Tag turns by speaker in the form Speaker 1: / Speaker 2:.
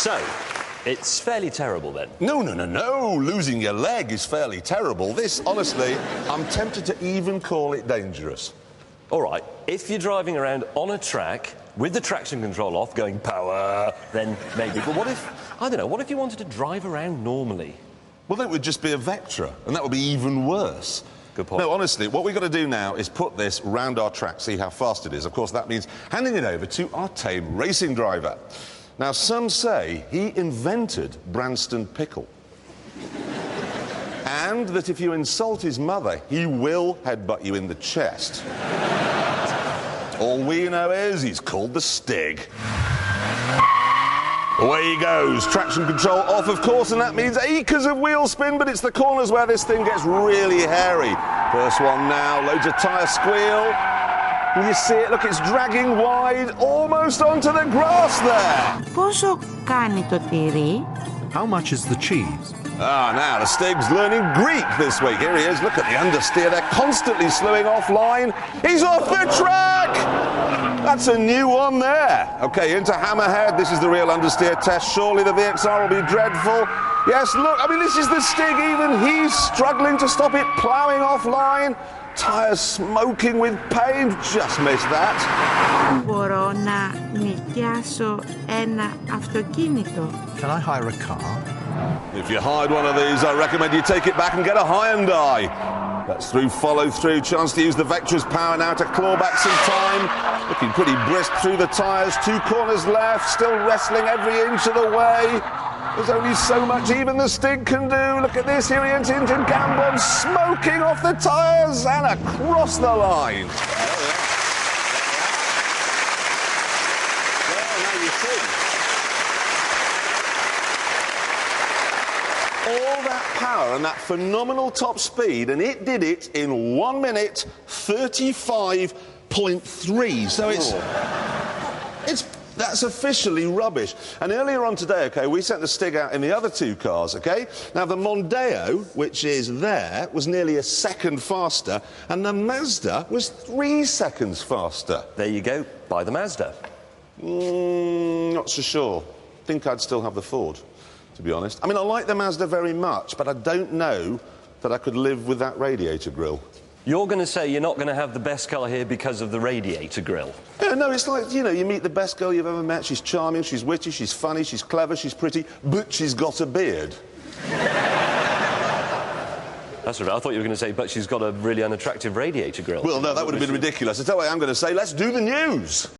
Speaker 1: So, it's fairly terrible, then?
Speaker 2: No. Losing your leg is fairly terrible. This, honestly, I'm tempted to even call it dangerous.
Speaker 1: All right, if you're driving around on a track with the traction control off, going power, then maybe. But what if, I don't know, what if you wanted to drive around normally?
Speaker 2: Well, then it would just be a Vectra, and that would be even worse.
Speaker 1: Good point.
Speaker 2: No, honestly, what we've got to do now is put this round our track, see how fast it is. Of course, that means handing it over to our tame racing driver. Now, some say he invented Branston Pickle. And that if you insult his mother, he will headbutt you in the chest. All we know is he's called the Stig. Away he goes, traction control off, of course, and that means acres of wheel spin, but it's the corners where this thing gets really hairy. First one now, loads of tyre squeal. Can you see it? Look, it's dragging wide, almost onto the grass there.
Speaker 3: Πόσο κάνει το τυρί?
Speaker 4: How much is the cheese?
Speaker 2: Ah, now the Stig's learning Greek this week. Here he is. Look at the understeer. They're constantly slewing offline. He's off the track! That's a new one there. OK, into Hammerhead. This is the real understeer test. Surely the VXR will be dreadful. Yes, look, I mean, this is the Stig. Even he's struggling to stop it ploughing offline. Tyres smoking with pain. Just missed that.
Speaker 3: Μπορώ να νοικιάσω ένα αυτοκίνητο?
Speaker 4: Can I hire a car?
Speaker 2: If you hired one of these, I recommend you take it back and get a Hyundai. That's through follow-through. Chance to use the Vectra's power now to claw back some time. Looking pretty brisk through the tyres. 2 corners left. Still wrestling every inch of the way. There's only so much even the Stig can do. Look at this. Here he is into Gambon, smoking off the tyres and across the line. All that power and that phenomenal top speed, and it did it in 1 minute 35.3. So that's officially rubbish. And earlier on today, OK, we sent the Stig out in the other 2 cars, OK? Now, the Mondeo, which is there, was nearly a second faster, and the Mazda was 3 seconds faster.
Speaker 1: There you go. Buy the Mazda.
Speaker 2: Not so sure. Think I'd still have the Ford, to be honest. I mean, I like the Mazda very much, but I don't know that I could live with that radiator grille.
Speaker 1: You're going to say you're not going to have the best car here because of the radiator grille?
Speaker 2: Yeah, no, it's like, you know, you meet the best girl you've ever met. She's charming, she's witty, she's funny, she's clever, she's pretty, but she's got a beard.
Speaker 1: That's right. I thought you were going to say, but she's got a really unattractive radiator grille.
Speaker 2: Well, no, that would have been ridiculous. I tell you what I'm going to say, let's do the news.